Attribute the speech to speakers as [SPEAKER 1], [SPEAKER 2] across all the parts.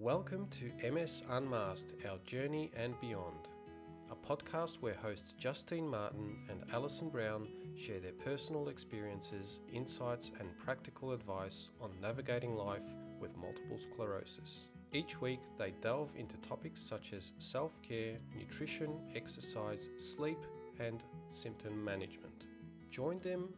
[SPEAKER 1] Welcome to MS Unmasked, Our Journey and Beyond, a podcast where hosts Justine Martin and Allyson Brown share their personal experiences, insights and practical advice on navigating life with multiple sclerosis. Each week they delve into topics such as self-care, nutrition, exercise, sleep and symptom management. Join them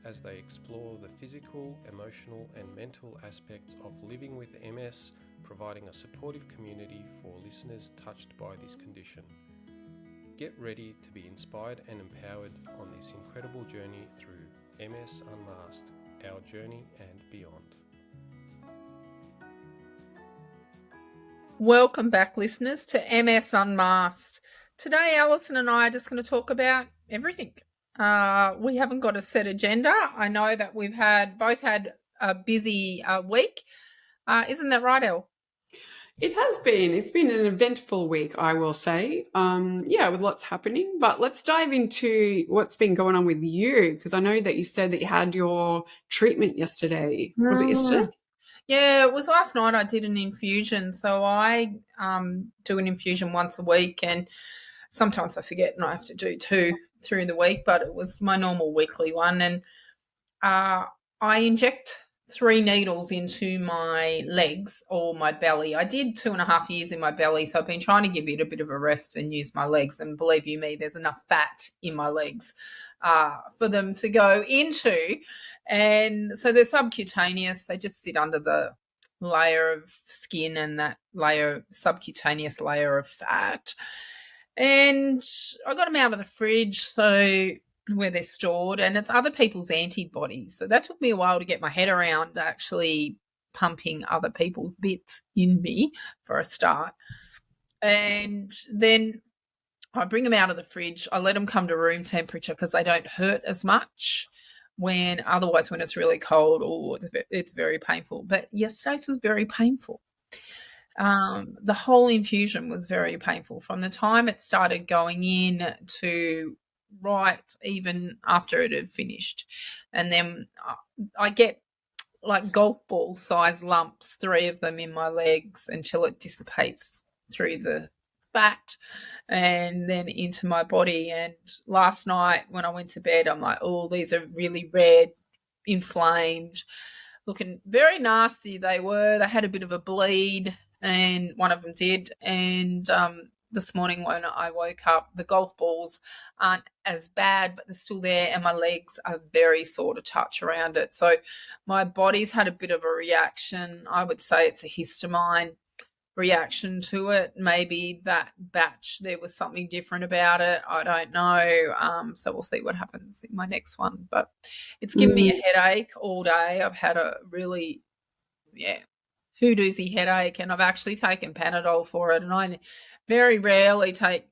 [SPEAKER 1] as they explore the physical, emotional and mental aspects of living with MS, providing a supportive community for listeners touched by this condition. Get ready to be inspired and empowered on this incredible journey through MS Unmasked, Our Journey and Beyond.
[SPEAKER 2] Welcome back, listeners, to MS Unmasked. Today, Allyson and I are just going to talk about everything. We haven't got a set agenda. I know that we've both had a busy week. Isn't that right, Elle?
[SPEAKER 3] It has been. It's been an eventful week, I will say. With lots happening. But let's dive into what's been going on with you, because I know that you said that you had your treatment yesterday. Was it yesterday?
[SPEAKER 2] Yeah, it was last night. I did an infusion. So I do an infusion once a week, and sometimes I forget and I have to do two through the week, but it was my normal weekly one. And I inject 3 needles into my legs or my belly. I did 2.5 years in my belly, so I've been trying to give it a bit of a rest and use my legs. And believe you me, there's enough fat in my legs for them to go into. And so they're subcutaneous. They just sit under the layer of skin and that subcutaneous layer of fat. And I got them out of the fridge, so where they're stored, and it's other people's antibodies. So that took me a while to get my head around actually pumping other people's bits in me for a start. And then I bring them out of the fridge. I let them come to room temperature because they don't hurt as much when it's really cold, it's very painful. But yesterday's was very painful. The whole infusion was very painful from the time it started going in to right even after it had finished. And then I get like golf ball size lumps, 3 of them in my legs, until it dissipates through the fat and then into my body. And last night when I went to bed, I'm like, oh, these are really red, inflamed, looking very nasty. They had a bit of a bleed, and one of them did. And this morning when I woke up, the golf balls aren't as bad, but they're still there, and my legs are very sore to touch around it. So my body's had a bit of a reaction. I would say it's a histamine reaction to it. Maybe that batch there was something different about it. I don't know. So we'll see what happens in my next one. But it's given me a headache all day. I've had a really, hoodoozy headache, and I've actually taken Panadol for it. And I very rarely take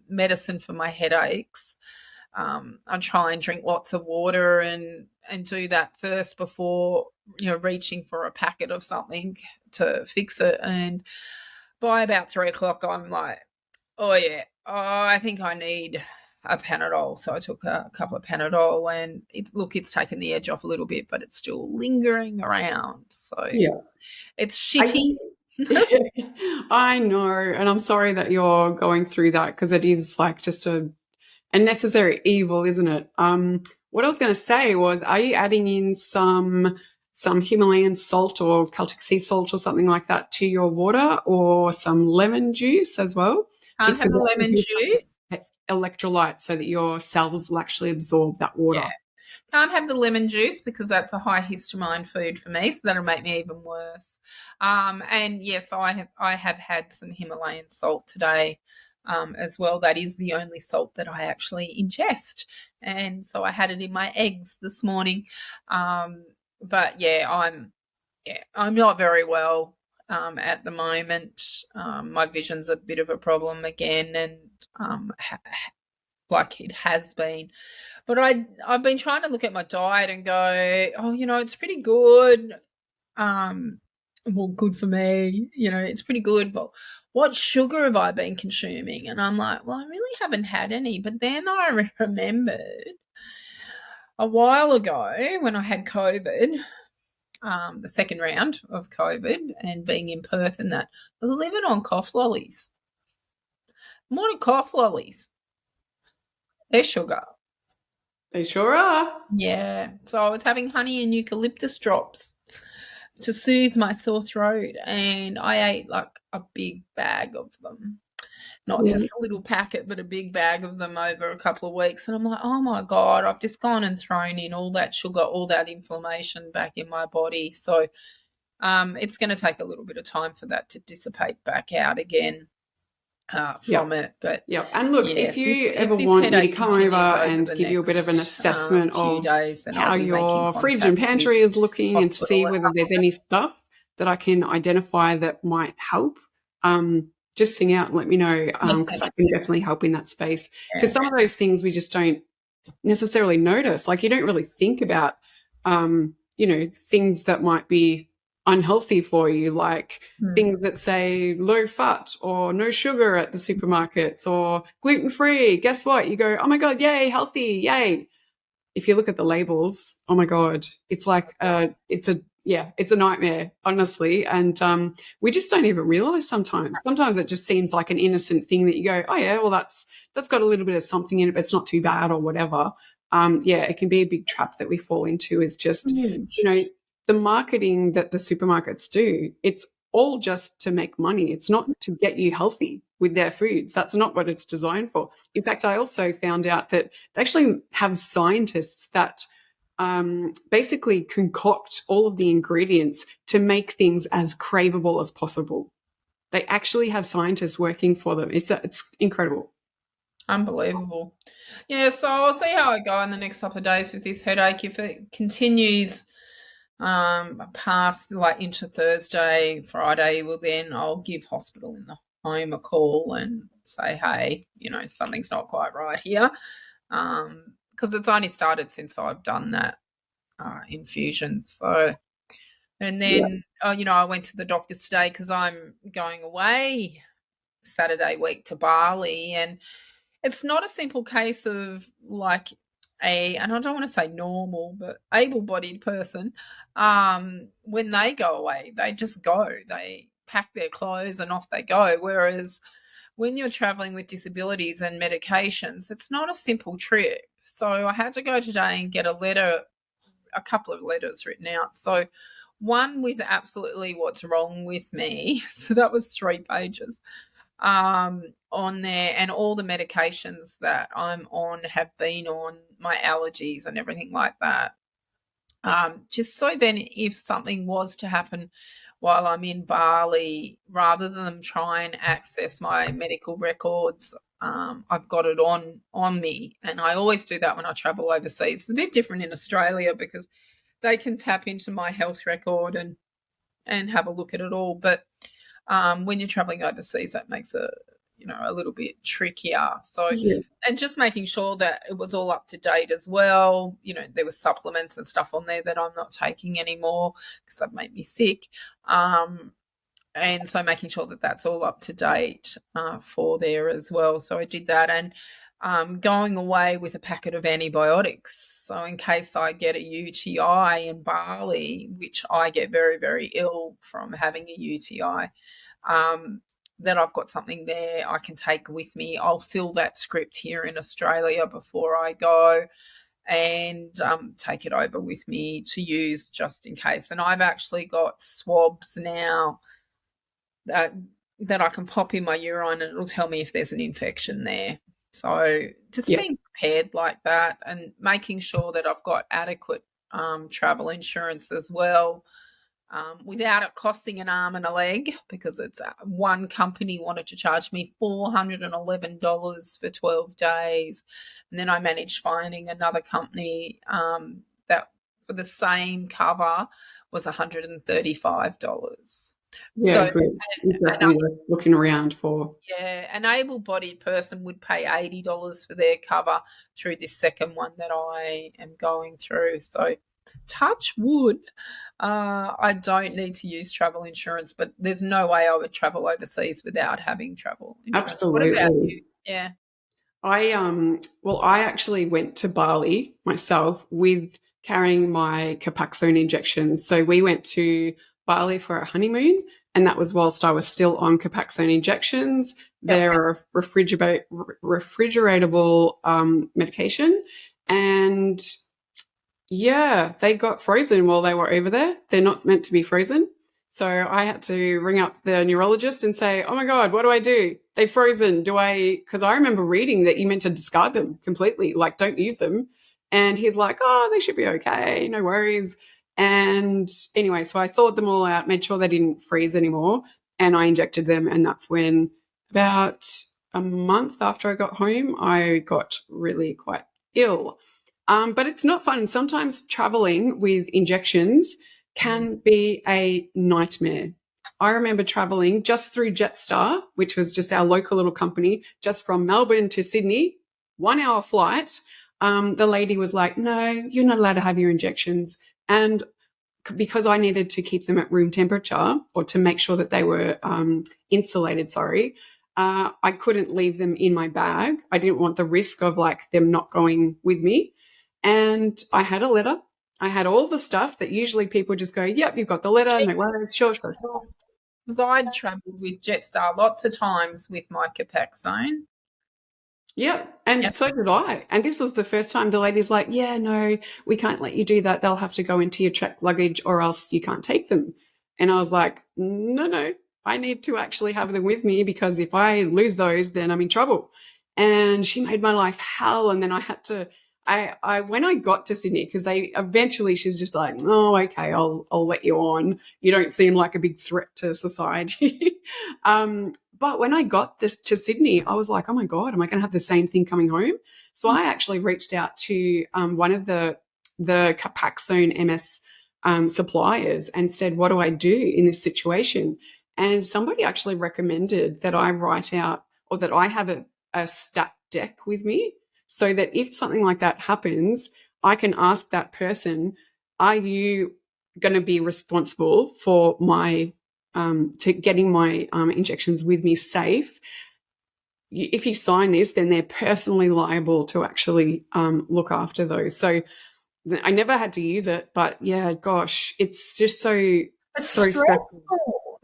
[SPEAKER 2] medicine for my headaches. I try and drink lots of water and do that first before, reaching for a packet of something to fix it. And by about 3 o'clock, I'm like, I think I need a Panadol. So I took a couple of Panadol, and it's taken the edge off a little bit, but it's still lingering around. So it's shitty.
[SPEAKER 3] I know, and I'm sorry that you're going through that, because it is like just a necessary evil, isn't it? What I was going to say was, are you adding in some Himalayan salt or Celtic sea salt or something like that to your water, or some lemon juice as well?
[SPEAKER 2] Just have the lemon juice.
[SPEAKER 3] Electrolytes, so that your cells will actually absorb that water.
[SPEAKER 2] Yeah. Can't have the lemon juice because that's a high histamine food for me, so that'll make me even worse. And yes, I have had some Himalayan salt today as well. That is the only salt that I actually ingest, and so I had it in my eggs this morning. But I'm not very well at the moment. My vision's a bit of a problem again, and like it has been. But I've been trying to look at my diet and go, it's pretty good. Good for me. It's pretty good. But what sugar have I been consuming? And I'm like, well, I really haven't had any. But then I remembered a while ago when I had COVID, the second round of COVID and being in Perth and that, I was living on cough lollies. More cough lollies. They're sugar.
[SPEAKER 3] They sure are.
[SPEAKER 2] Yeah. So I was having honey and eucalyptus drops to soothe my sore throat, and I ate like a big bag of them. Not just a little packet, but a big bag of them over a couple of weeks. And I'm like, oh my God, I've just gone and thrown in all that sugar, all that inflammation back in my body. So it's going to take a little bit of time for that to dissipate back out again from it. But
[SPEAKER 3] and look, if you ever want me to come over and give you a bit of an assessment of how your fridge and pantry is looking and to see whether there's any stuff that I can identify that might help, just sing out and let me know, because I can definitely help in that space. Because some of those things we just don't necessarily notice. Like, you don't really think about, things that might be unhealthy for you, like things that say low fat or no sugar at the supermarkets or gluten-free. Guess what? You go, oh my God, yay, healthy, yay. If you look at the labels, oh my God, it's like it's a nightmare, honestly. And we just don't even realize sometimes. Sometimes it just seems like an innocent thing that you go, oh yeah, well that's got a little bit of something in it, but it's not too bad or whatever. It can be a big trap that we fall into, is just, the marketing that the supermarkets do. It's all just to make money. It's not to get you healthy with their foods. That's not what it's designed for. In fact, I also found out that they actually have scientists that basically concoct all of the ingredients to make things as craveable as possible. They actually have scientists working for them. It's incredible.
[SPEAKER 2] Unbelievable. Yeah, so I'll see how I go in the next couple of days with this headache. If it continues past like into Thursday, Friday, well then I'll give hospital in the home a call and say, hey, something's not quite right here, because it's only started since I've done that infusion. So, and then I went to the doctor today because I'm going away Saturday week to Bali, and it's not a simple case of like and I don't want to say normal, but able-bodied person, when they go away, they just go. They pack their clothes and off they go. Whereas when you're traveling with disabilities and medications, it's not a simple trip. So I had to go today and get a couple of letters written out. So one with absolutely what's wrong with me. So that was 3 pages. On there, and all the medications that I'm on, have been on, my allergies and everything like that. Just so then if something was to happen while I'm in Bali, rather than them try and access my medical records, I've got it on me. And I always do that when I travel overseas. It's a bit different in Australia because they can tap into my health record and have a look at it all. But when you're traveling overseas, that makes it, a little bit trickier. So, and just making sure that it was all up to date as well. There were supplements and stuff on there that I'm not taking anymore because they've made me sick. And so making sure that that's all up to date for there as well. So I did that, and going away with a packet of antibiotics. So in case I get a UTI in Bali, which I get very, very ill from having a UTI, then I've got something there I can take with me. I'll fill that script here in Australia before I go and take it over with me to use just in case. And I've actually got swabs now that I can pop in my urine, and it'll tell me if there's an infection there. So just being prepared like that, and making sure that I've got adequate travel insurance as well, without it costing an arm and a leg, because it's one company wanted to charge me $411 for 12 days. And then I managed finding another company that for the same cover was $135.
[SPEAKER 3] Yeah, so, good. Definitely looking around for.
[SPEAKER 2] Yeah, an able-bodied person would pay $80 for their cover through this second one that I am going through. So touch wood, I don't need to use travel insurance, but there's no way I would travel overseas without having travel insurance.
[SPEAKER 3] Absolutely.
[SPEAKER 2] What about you? Yeah.
[SPEAKER 3] I actually went to Bali myself with carrying my Copaxone injections. So we went to Bali for a honeymoon, and that was whilst I was still on Copaxone injections. They're a refrigeratable medication, and yeah, they got frozen while they were over there. They're not meant to be frozen. So I had to ring up the neurologist and say, oh my God, what do I do? They're frozen. Because I remember reading that you meant to discard them completely, like don't use them. And he's like, oh, they should be okay. No worries. And anyway, so I thawed them all out, made sure they didn't freeze anymore. And I injected them. And that's when about a month after I got home, I got really quite ill. But it's not fun. Sometimes traveling with injections can be a nightmare. I remember traveling just through Jetstar, which was just our local little company, just from Melbourne to Sydney, 1 hour flight. The lady was like, no, you're not allowed to have your injections. And because I needed to keep them at room temperature, or to make sure that they were insulated, I couldn't leave them in my bag. I didn't want the risk of like them not going with me. And I had a letter. I had all the stuff that usually people just go, yep, you've got the letter. No worries, sure.
[SPEAKER 2] Because I'd travelled with Jetstar lots of times with my Copaxone.
[SPEAKER 3] Yep, and so did I. And this was the first time the lady's like, yeah, no, we can't let you do that. They'll have to go into your checked luggage or else you can't take them. And I was like, no, I need to actually have them with me, because if I lose those, then I'm in trouble. And she made my life hell. And then I had to, when I got to Sydney, because she's just like, oh, okay, I'll let you on. You don't seem like a big threat to society. But when I got this to Sydney, I was like, oh my God, am I going to have the same thing coming home? So I actually reached out to one of the Copaxone MS suppliers and said, what do I do in this situation? And somebody actually recommended that I write out, or that I have a stat deck with me, so that if something like that happens, I can ask that person, are you going to be responsible for my to getting my injections with me safe? If you sign this, then they're personally liable to actually look after those. So I never had to use it, but yeah, gosh, it's just so
[SPEAKER 2] stressful.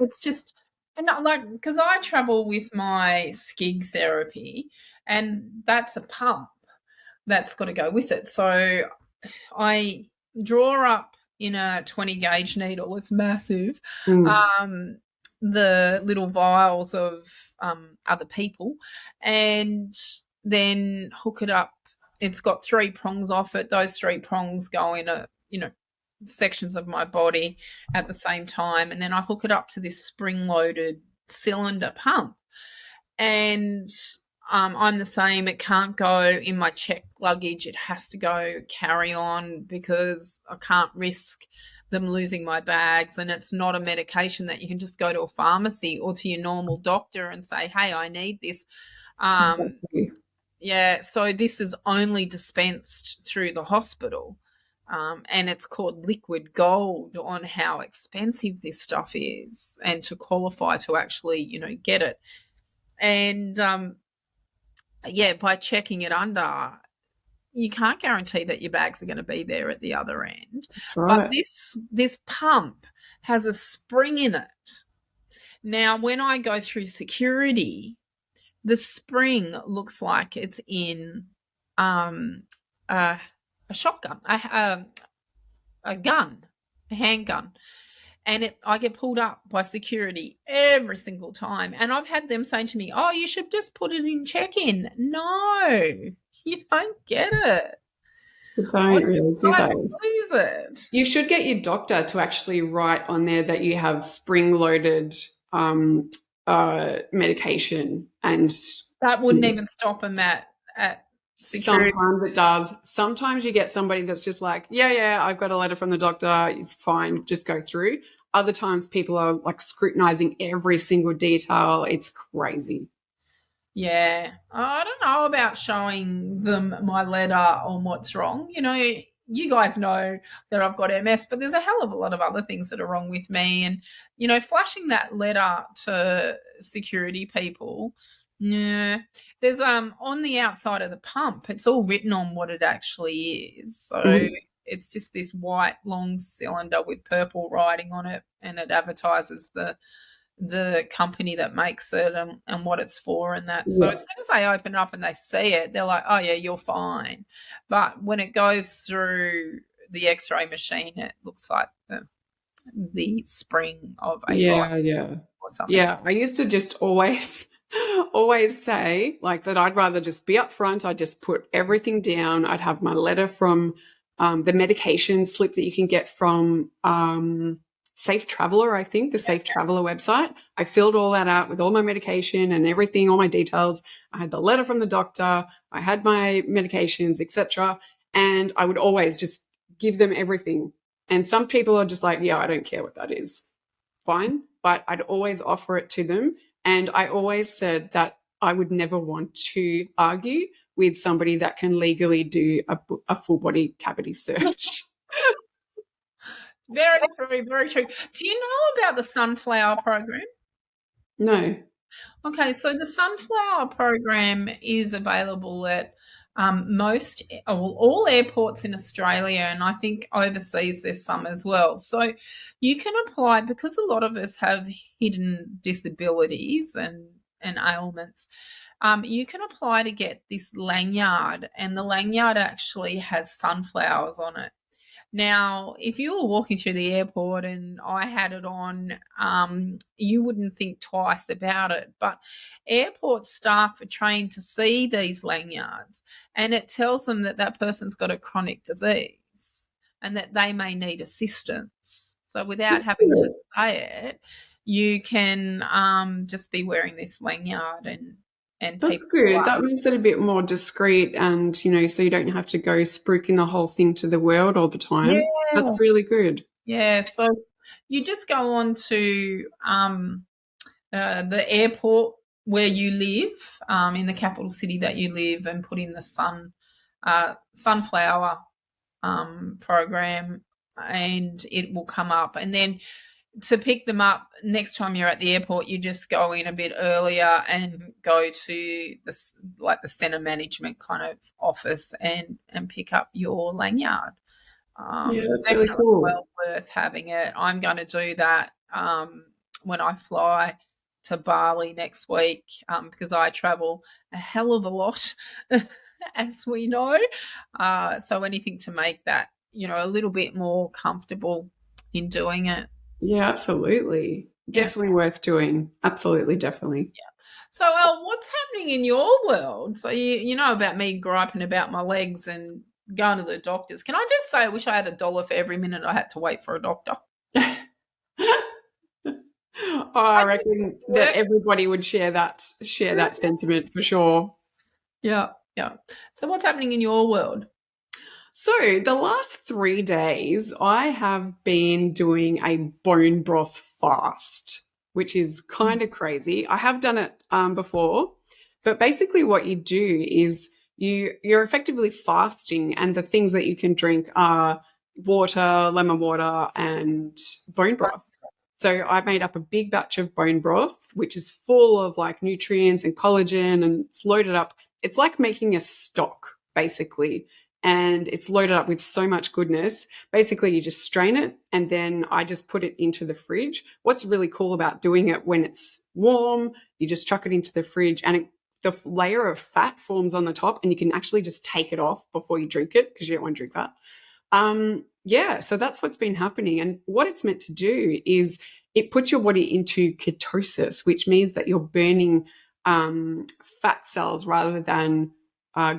[SPEAKER 2] It's just, and like, because I travel with my SCIG therapy, and that's a pump that's got to go with it. So I draw up in a 20 gauge needle. It's massive. The little vials of other people, and then hook it up. It's got 3 prongs off it. Those 3 prongs go in sections of my body at the same time, and then I hook it up to this spring-loaded cylinder pump. And I'm the same. It can't go in my checked luggage. It has to go carry-on, because I can't risk them losing my bags. And it's not a medication that you can just go to a pharmacy or to your normal doctor and say, hey, I need this. Yeah, so this is only dispensed through the hospital. And it's called liquid gold on how expensive this stuff is, and to qualify to actually, get it. And, by checking it under, you can't guarantee that your bags are going to be there at the other end.
[SPEAKER 3] That's right.
[SPEAKER 2] But this pump has a spring in it. Now, when I go through security, the spring looks like it's in a shotgun, a handgun. And I get pulled up by security every single time. And I've had them say to me, oh, you should just put it in check-in. No, you don't get it.
[SPEAKER 3] You don't really, do they?
[SPEAKER 2] Lose it.
[SPEAKER 3] You should get your doctor to actually write on there that you have spring-loaded medication. And
[SPEAKER 2] that wouldn't even stop them at security.
[SPEAKER 3] Sometimes it does. Sometimes you get somebody that's just like, yeah, I've got a letter from the doctor, fine, just go through. Other times people are like scrutinizing every single detail. It's crazy.
[SPEAKER 2] Yeah. I don't know about showing them my letter on what's wrong. You guys know that I've got MS, but there's a hell of a lot of other things that are wrong with me. And, flashing that letter to security people, yeah, there's on the outside of the pump, it's all written on what it actually is. So it's just this white long cylinder with purple writing on it, and it advertises the company that makes it and what it's for and that. So as soon as they open it up and they see it, they're like, oh yeah, you're fine. But when it goes through the X-ray machine, it looks like the spring of a bike or something.
[SPEAKER 3] Yeah, I used to just always say like that I'd rather just be up front. I'd just put everything down. I'd have my letter from the medication slip that you can get from Safe Traveler, I think, the Safe Traveler website. I filled all that out with all my medication and everything, all my details. I had the letter from the doctor. I had my medications, etc. And I would always just give them everything. And some people are just like, yeah, I don't care what that is. Fine. But I'd always offer it to them. And I always said that I would never want to argue with somebody that can legally do a full body cavity search.
[SPEAKER 2] Very true, very true. Do you know about the sunflower program?
[SPEAKER 3] No.
[SPEAKER 2] Okay, so the sunflower program is available at all airports in Australia, and I think overseas there's some as well. So you can apply, because a lot of us have hidden disabilities and ailments. You can apply to get this lanyard, and the lanyard actually has sunflowers on it. Now, if you were walking through the airport and I had it on, you wouldn't think twice about it. But airport staff are trained to see these lanyards, and it tells them that that person's got a chronic disease and that they may need assistance. So without having to say it, you can just be wearing this lanyard and
[SPEAKER 3] that's good. That makes it a bit more discreet, and so you don't have to go spruiking the whole thing to the world all the time. Yeah. That's really good.
[SPEAKER 2] Yeah, so you just go on to the airport where you live, in the capital city that you live, and put in the sunflower program, and it will come up. And then to pick them up next time you're at the airport, you just go in a bit earlier and go to the centre management kind of office and pick up your lanyard.
[SPEAKER 3] That's really cool.
[SPEAKER 2] Well worth having it. I'm going to do that when I fly to Bali next week, because I travel a hell of a lot, as we know. So anything to make that, a little bit more comfortable in doing it.
[SPEAKER 3] Yeah, absolutely. Definitely worth doing. Absolutely, definitely.
[SPEAKER 2] Yeah. So, what's happening in your world? So, you know about me griping about my legs and going to the doctors. Can I just say I wish I had $1 for every minute I had to wait for a doctor?
[SPEAKER 3] I reckon that everybody would share that sentiment for sure.
[SPEAKER 2] Yeah. So, what's happening in your world?
[SPEAKER 3] So the last 3 days, I have been doing a bone broth fast, which is kind of crazy. I have done it before, but basically what you do is you're effectively fasting, and the things that you can drink are water, lemon water, and bone broth. So I made up a big batch of bone broth, which is full of like nutrients and collagen, and it's loaded up. It's like making a stock, basically. And it's loaded up with so much goodness. Basically, you just strain it, and then I just put it into the fridge. What's really cool about doing it when it's warm, you just chuck it into the fridge, and the layer of fat forms on the top, and you can actually just take it off before you drink it, because you don't want to drink that. So that's what's been happening. And what it's meant to do is it puts your body into ketosis, which means that you're burning fat cells rather than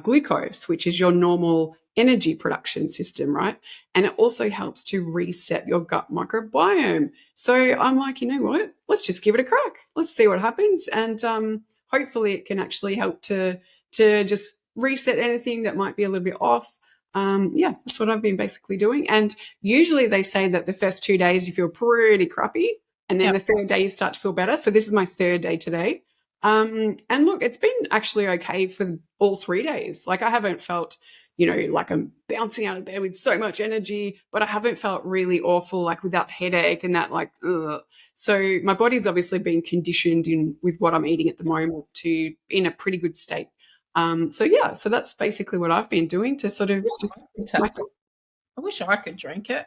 [SPEAKER 3] glucose, which is your normal energy production system, right? And it also helps to reset your gut microbiome. So I'm like, you know what? Let's just give it a crack. Let's see what happens. And hopefully it can actually help to just reset anything that might be a little bit off. That's what I've been basically doing. And usually they say that the first 2 days you feel pretty crappy, and then the third day you start to feel better. So this is my third day today. And look, it's been actually okay for all 3 days. Like I haven't felt, like I'm bouncing out of bed with so much energy, but I haven't felt really awful, like with that headache and that like, ugh. So my body's obviously been conditioned with what I'm eating at the moment to be in a pretty good state. So that's basically what I've been doing to sort of just.
[SPEAKER 2] I wish I could drink it.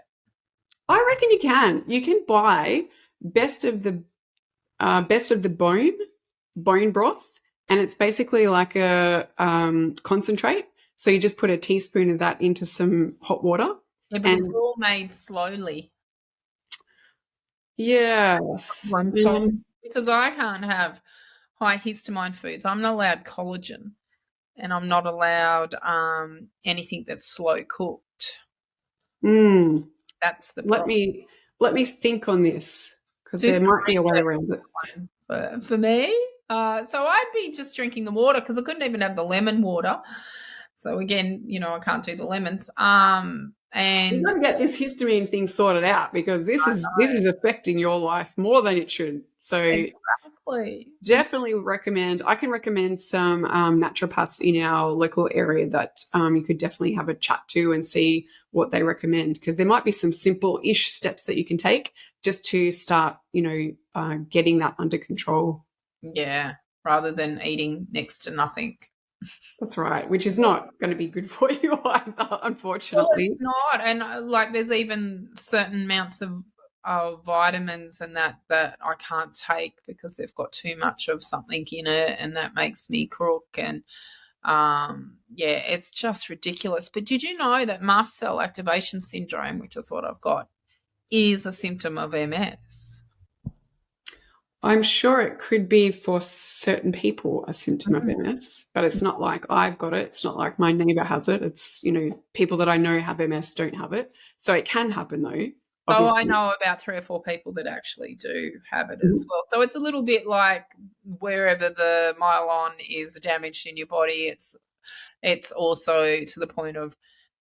[SPEAKER 3] I reckon you can. You can buy best of the bone broth, and it's basically like a concentrate. So you just put a teaspoon of that into some hot water.
[SPEAKER 2] Yeah, but it's all made slowly.
[SPEAKER 3] Yes.
[SPEAKER 2] Because I can't have high histamine foods. I'm not allowed collagen, and I'm not allowed anything that's slow cooked. That's the problem.
[SPEAKER 3] Let me think on this, because there might be a way around it.
[SPEAKER 2] But for me, so I'd be just drinking the water because I couldn't even have the lemon water. So again, I can't do the lemons. And
[SPEAKER 3] you've got to get this histamine thing sorted out, because this is affecting your life more than it should. So
[SPEAKER 2] exactly.
[SPEAKER 3] Definitely I can recommend some naturopaths in our local area that you could definitely have a chat to and see what they recommend, because there might be some simple-ish steps that you can take just to start, getting that under control.
[SPEAKER 2] Yeah, rather than eating next to nothing.
[SPEAKER 3] That's right, which is not going to be good for you either, unfortunately.
[SPEAKER 2] Well, it's not, and there's even certain amounts of vitamins and that I can't take because they've got too much of something in it, and that makes me crook. And it's just ridiculous. But did you know that mast cell activation syndrome, which is what I've got, is a symptom of MS?
[SPEAKER 3] I'm sure it could be for certain people a symptom of MS, but it's not like I've got it. It's not like my neighbor has it. It's, people that I know have MS don't have it. So it can happen though. Obviously.
[SPEAKER 2] Oh, I know about 3 or 4 people that actually do have it as well. So it's a little bit like wherever the myelin is damaged in your body, it's also to the point of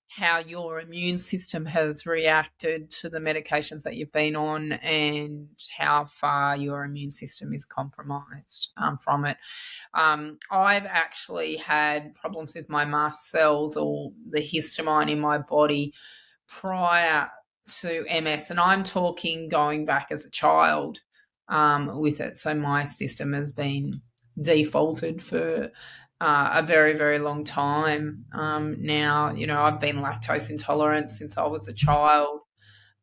[SPEAKER 2] how your immune system has reacted to the medications that you've been on and how far your immune system is compromised from it. I've actually had problems with my mast cells or the histamine in my body prior to MS, and I'm talking going back as a child with it. So my system has been defaulted for a very, very long time now. I've been lactose intolerant since I was a child.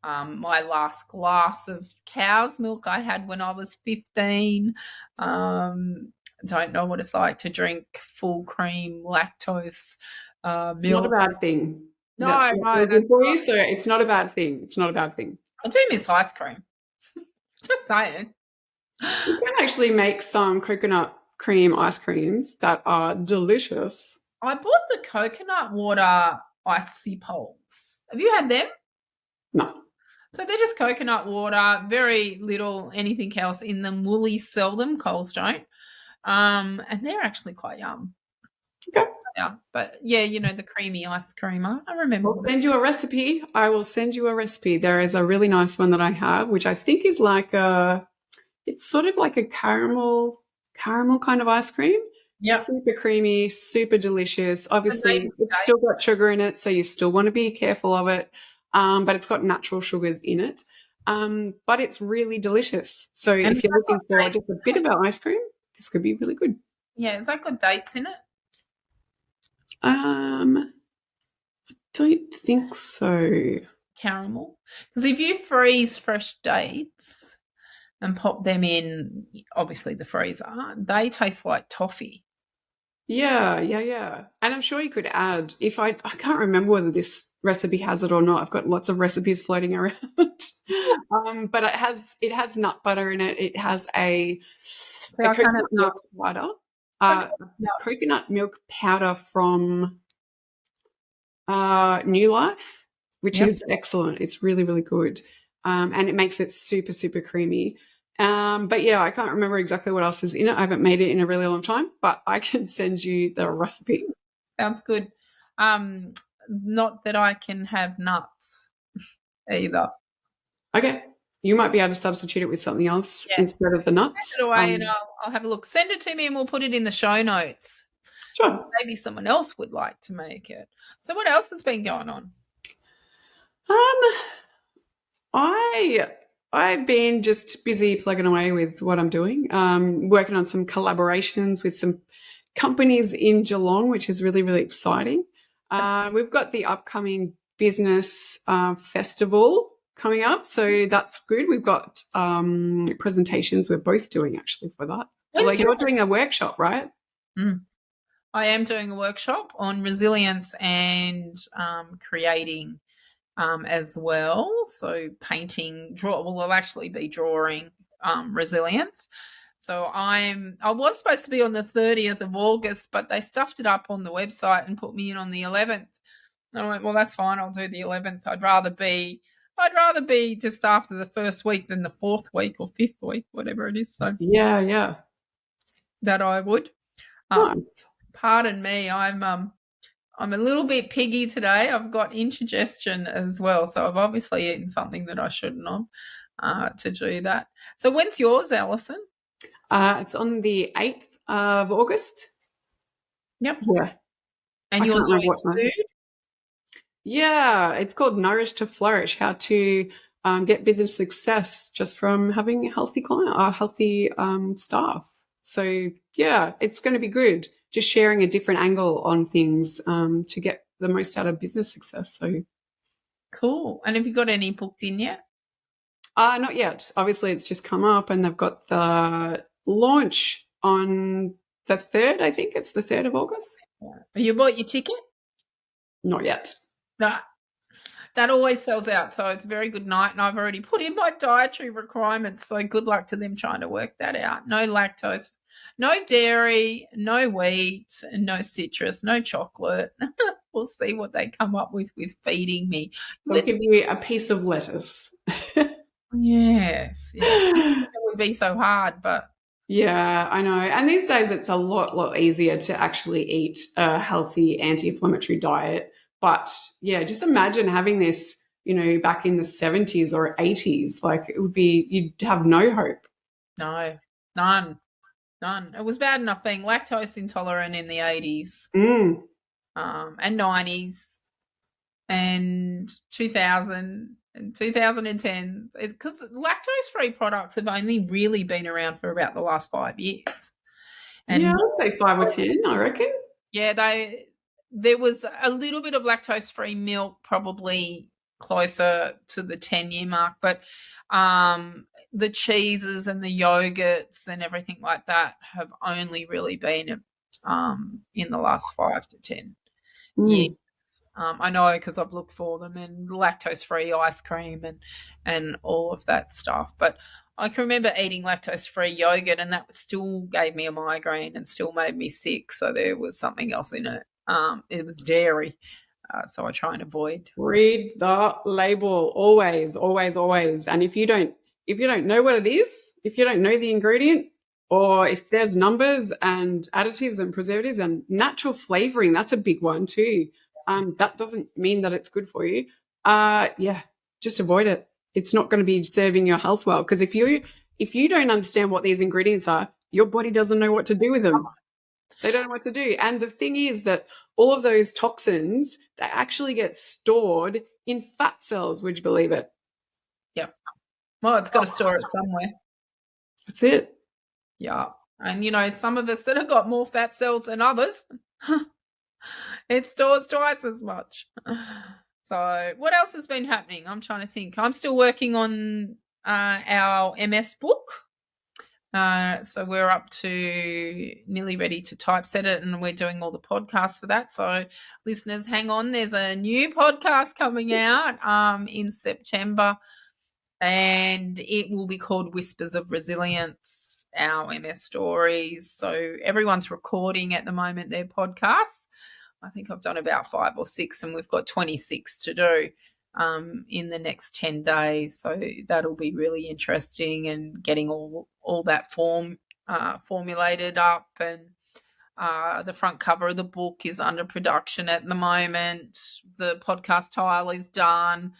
[SPEAKER 2] My last glass of cow's milk I had when I was 15. Don't know what it's like to drink full cream lactose milk.
[SPEAKER 3] It's not a bad thing.
[SPEAKER 2] No,
[SPEAKER 3] good for you, so it's not a bad thing. It's not a bad thing.
[SPEAKER 2] I do miss ice cream. Just saying.
[SPEAKER 3] You can actually make some coconut cream ice creams that are delicious.
[SPEAKER 2] I bought the coconut water icy poles. Have you had them?
[SPEAKER 3] No.
[SPEAKER 2] So they're just coconut water, very little anything else in them. Woolies sell them, Coles don't. And they're actually quite yum.
[SPEAKER 3] Okay.
[SPEAKER 2] Yeah, but the creamy ice cream. I remember.
[SPEAKER 3] I'll send you a recipe. I will send you a recipe. There is a really nice one that I have, which I think is it's sort of like a caramel kind of ice cream.
[SPEAKER 2] Yeah.
[SPEAKER 3] Super creamy, super delicious. Obviously, it's still got sugar in it, so you still want to be careful of it. But it's got natural sugars in it. But it's really delicious. So if you're looking for just a bit of ice cream, this could be really good.
[SPEAKER 2] Yeah, has that got dates in it?
[SPEAKER 3] I don't think so.
[SPEAKER 2] Caramel? Because if you freeze fresh dates and pop them in, obviously the freezer, they taste like toffee.
[SPEAKER 3] Yeah. And I'm sure you could add, I can't remember whether this recipe has it or not. I've got lots of recipes floating around. But it has nut butter in it. It has a coconut milk powder. Coconut milk powder from New Life, which is excellent. It's really, really good. And it makes it super, super creamy. But yeah, I can't remember exactly what else is in it. I haven't made it in a really long time, but I can send you the recipe.
[SPEAKER 2] Sounds good. Not that I can have nuts either.
[SPEAKER 3] Okay. You might be able to substitute it with something else instead of the nuts.
[SPEAKER 2] Send it away and I'll have a look. Send it to me and we'll put it in the show notes.
[SPEAKER 3] Sure.
[SPEAKER 2] Maybe someone else would like to make it. So what else has been going on?
[SPEAKER 3] I've been just busy plugging away with what I'm doing, working on some collaborations with some companies in Geelong, which is really, really exciting. We've got the upcoming business festival coming up, so that's good. We've got presentations we're both doing actually for that. Like you're doing a workshop, right?
[SPEAKER 2] I am doing a workshop on resilience and creating as well. So we'll actually be drawing resilience. So I was supposed to be on the 30th of August, but they stuffed it up on the website and put me in on the 11th. And I went, well, that's fine. I'll do the 11th. I'd rather be just after the first week than the fourth week or fifth week, whatever it is. So
[SPEAKER 3] yeah,
[SPEAKER 2] that I would.
[SPEAKER 3] Nice.
[SPEAKER 2] Pardon me. I'm a little bit piggy today. I've got indigestion as well, so I've obviously eaten something that I shouldn't have to do that. So when's yours, Allyson?
[SPEAKER 3] It's on the 8th of August.
[SPEAKER 2] Yep.
[SPEAKER 3] Yeah.
[SPEAKER 2] And you're doing food?
[SPEAKER 3] Yeah, it's called Nourish to Flourish, how to get business success just from having a healthy healthy staff. So, yeah, it's going to be good. Just sharing a different angle on things to get the most out of business success. So
[SPEAKER 2] cool. And have you got any booked in yet?
[SPEAKER 3] Not yet. Obviously, it's just come up, and they've got the launch on the 3rd. I think it's the 3rd of August.
[SPEAKER 2] Yeah. Have you bought your ticket?
[SPEAKER 3] Not yet.
[SPEAKER 2] No. That always sells out, so it's a very good night, and I've already put in my dietary requirements, so good luck to them trying to work that out. No lactose, no dairy, no wheat, no citrus, no chocolate. We'll see what they come up with feeding me.
[SPEAKER 3] They'll give you a piece of lettuce.
[SPEAKER 2] Yes. It would be so hard, but
[SPEAKER 3] yeah, I know. And these days it's a lot easier to actually eat a healthy anti-inflammatory diet. But yeah, just imagine having this, back in the 70s or 80s. Like you'd have no hope.
[SPEAKER 2] No, none. It was bad enough being lactose intolerant in the 80s and 90s and 2000 and 2010, because lactose-free products have only really been around for about the last 5 years. And
[SPEAKER 3] yeah, I'd say 5 or 10, I reckon.
[SPEAKER 2] Yeah, there was a little bit of lactose-free milk, probably closer to the 10-year mark, but the cheeses and the yogurts and everything like that have only really been in the last 5 to 10 years. I know because I've looked for them, and lactose-free ice cream and all of that stuff. But I can remember eating lactose-free yogurt, and that still gave me a migraine and still made me sick. So there was something else in it. It was dairy, so I try and avoid.
[SPEAKER 3] Read the label always. And if you don't know what it is, if you don't know the ingredient, or if there's numbers and additives and preservatives and natural flavoring, that's a big one too. That doesn't mean that it's good for you. Just avoid it. It's not going to be serving your health well, because if you don't understand what these ingredients are, your body doesn't know what to do with them. They don't know what to do. And the thing is that all of those toxins, they actually get stored in fat cells. Would you believe it?
[SPEAKER 2] Yep. Well, it's got to store it somewhere.
[SPEAKER 3] That's it.
[SPEAKER 2] Yeah. And, some of us that have got more fat cells than others, it stores twice as much. So what else has been happening? I'm trying to think. I'm still working on our MS book. So we're up to nearly ready to typeset it, and we're doing all the podcasts for that. So listeners, hang on. There's a new podcast coming out in September, and it will be called Whispers of Resilience, our MS stories. So everyone's recording at the moment their podcasts. I think I've done about 5 or 6, and we've got 26 to do in the next 10 days. So that'll be really interesting, and getting all that formulated up. And the front cover of the book is under production at the moment. The podcast tile is done.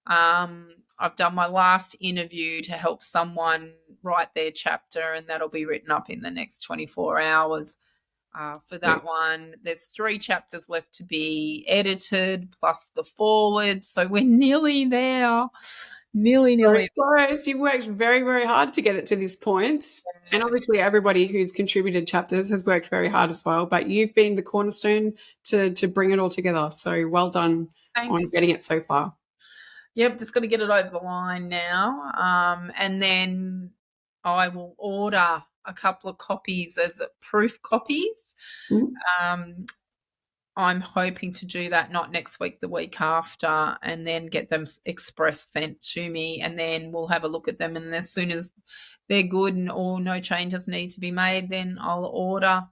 [SPEAKER 2] I've done my last interview to help someone write their chapter, and that'll be written up in the next 24 hours. For that one, there's 3 chapters left to be edited, plus the forward. So we're nearly there. Nearly.
[SPEAKER 3] Close. You've worked very, very hard to get it to this point. And obviously everybody who's contributed chapters has worked very hard as well. But you've been the cornerstone to bring it all together. So well done on getting it so far.
[SPEAKER 2] Yep, just got to get it over the line now. And then I will order a couple of copies as proof copies.
[SPEAKER 3] Mm.
[SPEAKER 2] I'm hoping to do that not next week, the week after, and then get them express sent to me, and then we'll have a look at them. And as soon as they're good and or no changes need to be made, then I'll order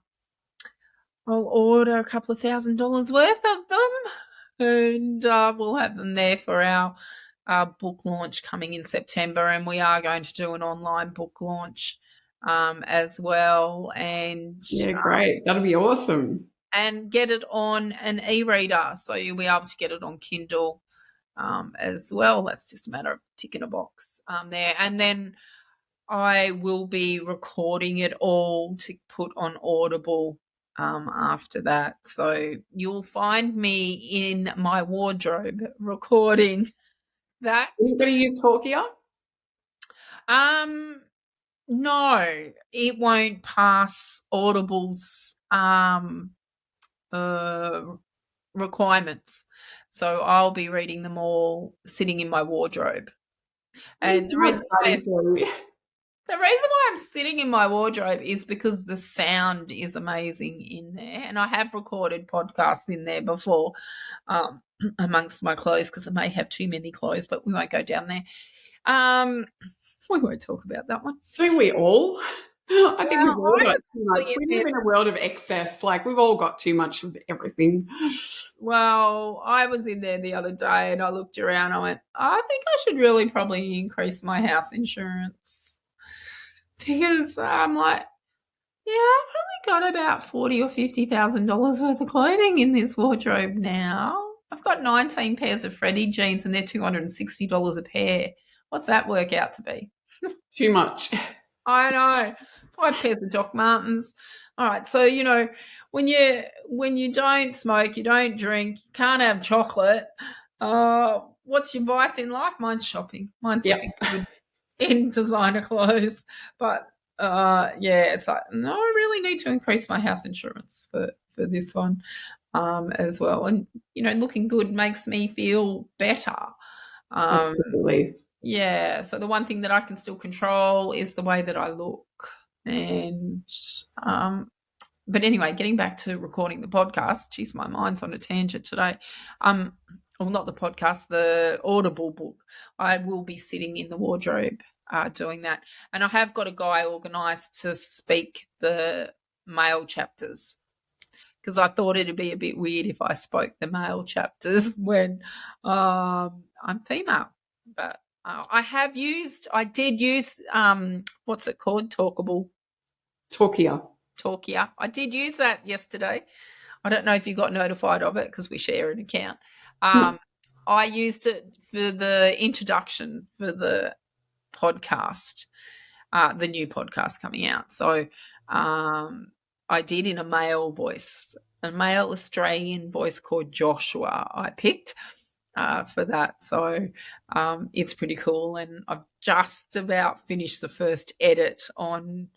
[SPEAKER 2] a couple of $1,000 worth of them, and we'll have them there for our book launch coming in September. And we are going to do an online book launch as well. And
[SPEAKER 3] yeah, great. That'll be awesome.
[SPEAKER 2] And get it on an e-reader, so you'll be able to get it on Kindle as well. That's just a matter of ticking a box there. And then I will be recording it all to put on Audible after that. So you'll find me in my wardrobe recording that.
[SPEAKER 3] Are you going to use Talkia?
[SPEAKER 2] No, it won't pass Audible's requirements. So I'll be reading them all sitting in my wardrobe. And the reason why I'm sitting in my wardrobe is because the sound is amazing in there. And I have recorded podcasts in there before amongst my clothes, because I may have too many clothes, but we won't go down there. We won't talk about that one.
[SPEAKER 3] Don't we all? I think we've all got too much. We live in a world of excess. Like, we've all got too much of everything.
[SPEAKER 2] Well, I was in there the other day and I looked around. I went, I think I should really probably increase my house insurance, because I'm like, yeah, I've probably got about $40,000 or $50,000 worth of clothing in this wardrobe now. I've got 19 pairs of Freddie jeans and they're $260 a pair. What's that work out to be?
[SPEAKER 3] Too much.
[SPEAKER 2] I know. 5 pairs of Doc Martens. All right. So, when you don't smoke, you don't drink, you can't have chocolate, what's your vice in life? Mine's shopping. Mine's looking good in designer clothes. But, it's like, no, I really need to increase my house insurance for this one as well. And, looking good makes me feel better.
[SPEAKER 3] Absolutely.
[SPEAKER 2] Yeah, so the one thing that I can still control is the way that I look. And but anyway, getting back to recording the podcast, geez, my mind's on a tangent today. Well, not the podcast, the Audible book. I will be sitting in the wardrobe doing that. And I have got a guy organised to speak the male chapters, because I thought it'd be a bit weird if I spoke the male chapters when I'm female. But I did use, what's it called? Talkia. I did use that yesterday. I don't know if you got notified of it, because we share an account. I used it for the introduction for the podcast, the new podcast coming out. So I did in a male voice, a male Australian voice called Joshua I picked for that. So it's pretty cool. And I've just about finished the first edit on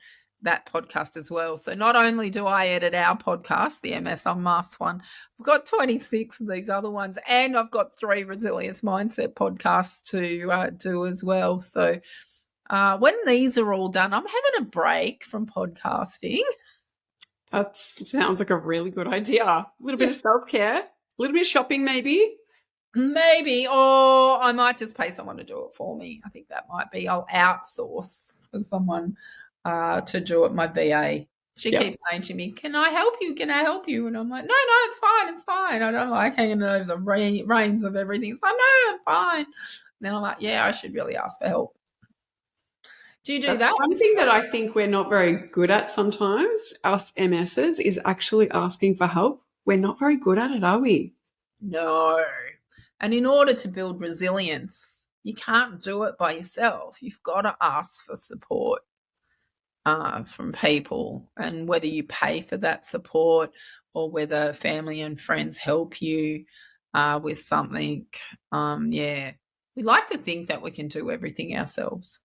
[SPEAKER 2] that podcast as well. So not only do I edit our podcast, the MS Unmasked one, I've got 26 of these other ones, and I've got 3 Resilience Mindset podcasts to do as well. So when these are all done, I'm having a break from podcasting.
[SPEAKER 3] That sounds like a really good idea. A little bit of self-care, a little bit of shopping maybe.
[SPEAKER 2] Maybe, or I might just pay someone to do it for me. I think that might be. I'll outsource for someone to do it, my VA. She keeps saying to me, can I help you? Can I help you? And I'm like, no, it's fine. I don't like hanging over the reins of everything. So no, I'm fine. And then I'm like, yeah, I should really ask for help. Do you do that?
[SPEAKER 3] One thing that I think we're not very good at sometimes, us MSs, is actually asking for help. We're not very good at it, are we?
[SPEAKER 2] No. And in order to build resilience, you can't do it by yourself. You've got to ask for support from people, and whether you pay for that support or whether family and friends help you with something. We like to think that we can do everything ourselves.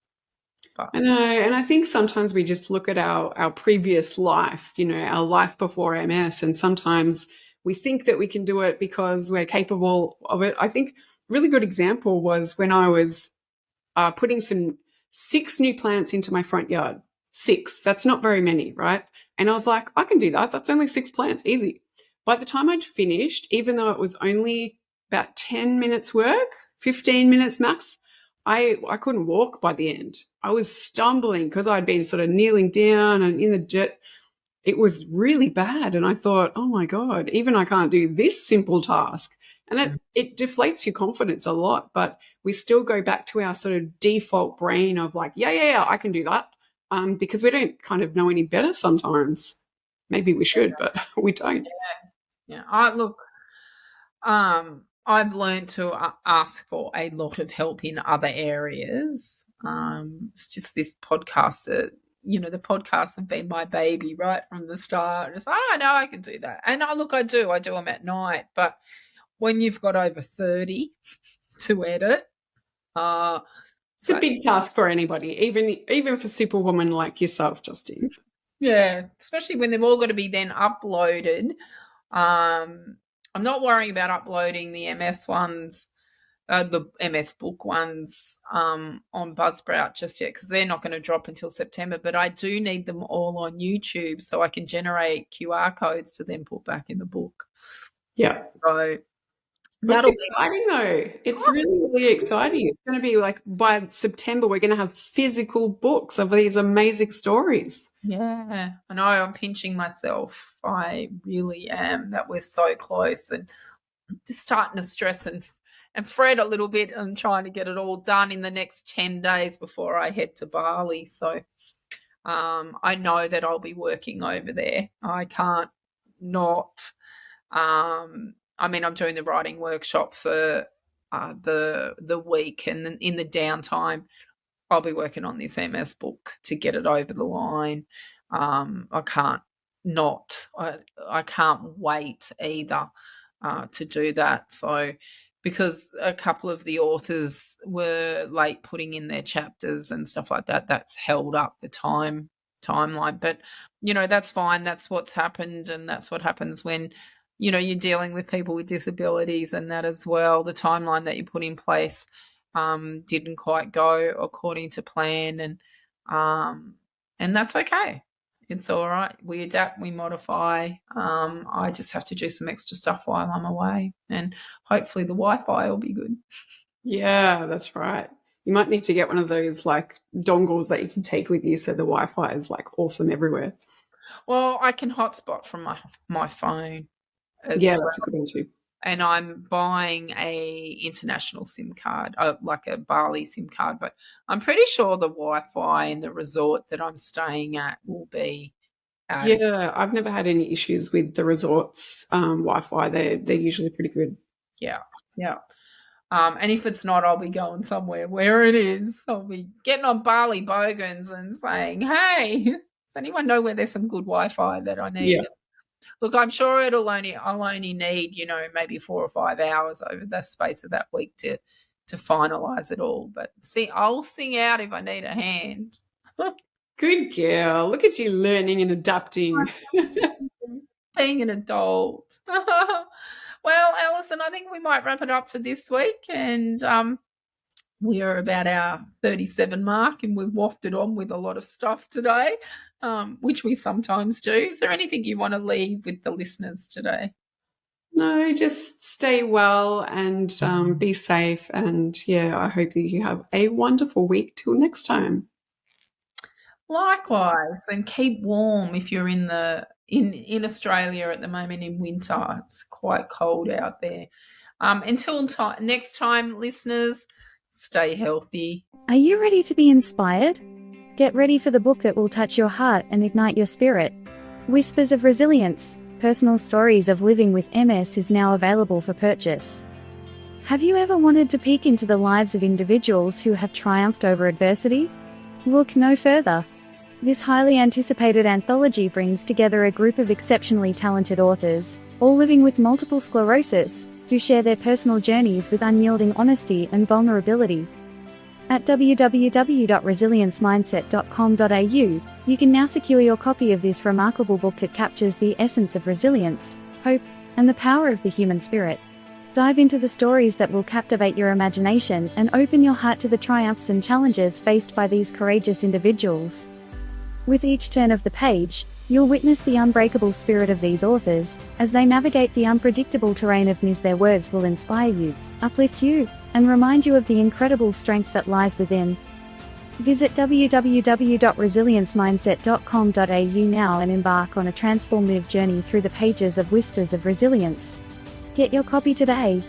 [SPEAKER 2] But
[SPEAKER 3] I know, and I think sometimes we just look at our previous life, our life before MS, and sometimes we think that we can do it because we're capable of it. I think a really good example was when I was putting 6 new plants into my front yard. 6. That's not very many, right? And I was like, I can do that. That's only 6 plants. Easy. By the time I'd finished, even though it was only about 10 minutes work, 15 minutes max, I couldn't walk by the end. I was stumbling because I'd been sort of kneeling down and in the dirt. It was really bad. And I thought, oh my God, even I can't do this simple task. And it deflates your confidence a lot, but we still go back to our sort of default brain of like, yeah, I can do that. Because we don't kind of know any better sometimes. Maybe we should, but we don't.
[SPEAKER 2] Yeah. I've learned to ask for a lot of help in other areas. It's just this podcast that, the podcasts have been my baby right from the start. It's like, I know I can do that. And I do them at night. But when you've got over 30 to edit,
[SPEAKER 3] it's a big task for anybody, even for superwoman like yourself, Justine.
[SPEAKER 2] Yeah, especially when they've all got to be then uploaded. I'm not worrying about uploading the MS ones, the MS book ones on Buzzsprout just yet because they're not going to drop until September. But I do need them all on YouTube so I can generate QR codes to then put back in the book.
[SPEAKER 3] Yeah.
[SPEAKER 2] So
[SPEAKER 3] that's exciting though. It's really exciting. It's going to be like by September, we're going to have physical books of these amazing stories.
[SPEAKER 2] Yeah, I know. I'm pinching myself. I really am that we're so close and just starting to stress and fret a little bit and trying to get it all done in the next 10 days before I head to Bali. So I know that I'll be working over there. I can't not. I'm doing the writing workshop for the week, and then in the downtime, I'll be working on this MS book to get it over the line. I can't wait either to do that. So, because a couple of the authors were late putting in their chapters and stuff like that, that's held up the timeline. But that's fine. That's what's happened, and that's what happens when you're dealing with people with disabilities and that as well. The timeline that you put in place didn't quite go according to plan, and that's okay. It's all right. We adapt, we modify. I just have to do some extra stuff while I'm away, and hopefully the Wi-Fi will be good.
[SPEAKER 3] Yeah, that's right. You might need to get one of those like dongles that you can take with you so the Wi-Fi is like awesome everywhere.
[SPEAKER 2] Well, I can hotspot from my phone.
[SPEAKER 3] Yeah, that's a good one too.
[SPEAKER 2] And I'm buying a international SIM card, like a Bali SIM card. But I'm pretty sure the Wi-Fi in the resort that I'm staying at will be.
[SPEAKER 3] Yeah, I've never had any issues with the resorts' Wi-Fi. They're usually pretty good.
[SPEAKER 2] Yeah. And if it's not, I'll be going somewhere where it is. I'll be getting on Bali Bogans and saying, "Hey, does anyone know where there's some good Wi-Fi that I need?"
[SPEAKER 3] Yeah.
[SPEAKER 2] Look, I'm sure I'll only need, maybe 4 or 5 hours over the space of that week to finalise it all. But I'll sing out if I need a hand.
[SPEAKER 3] Good girl. Look at you learning and adapting.
[SPEAKER 2] Being an adult. Well, Allyson, I think we might wrap it up for this week. And we are about our 37 mark, and we've wafted on with a lot of stuff today. Which we sometimes do. Is there anything you want to leave with the listeners today?
[SPEAKER 3] No, just stay well and be safe. And, yeah, I hope that you have a wonderful week till next time.
[SPEAKER 2] Likewise, and keep warm if you're in Australia at the moment in winter. It's quite cold out there. Until next time, listeners, stay healthy.
[SPEAKER 4] Are you ready to be inspired? Get ready for the book that will touch your heart and ignite your spirit. Whispers of Resilience, Personal Stories of Living with MS is now available for purchase. Have you ever wanted to peek into the lives of individuals who have triumphed over adversity? Look no further. This highly anticipated anthology brings together a group of exceptionally talented authors, all living with multiple sclerosis, who share their personal journeys with unyielding honesty and vulnerability. At www.resiliencemindset.com.au, you can now secure your copy of this remarkable book that captures the essence of resilience, hope, and the power of the human spirit. Dive into the stories that will captivate your imagination and open your heart to the triumphs and challenges faced by these courageous individuals. With each turn of the page, you'll witness the unbreakable spirit of these authors, as they navigate the unpredictable terrain of NIS. Their words will inspire you, uplift you, and remind you of the incredible strength that lies within. Visit www.resilienceMindset.com.au now and embark on a transformative journey through the pages of Whispers of Resilience. Get your copy today.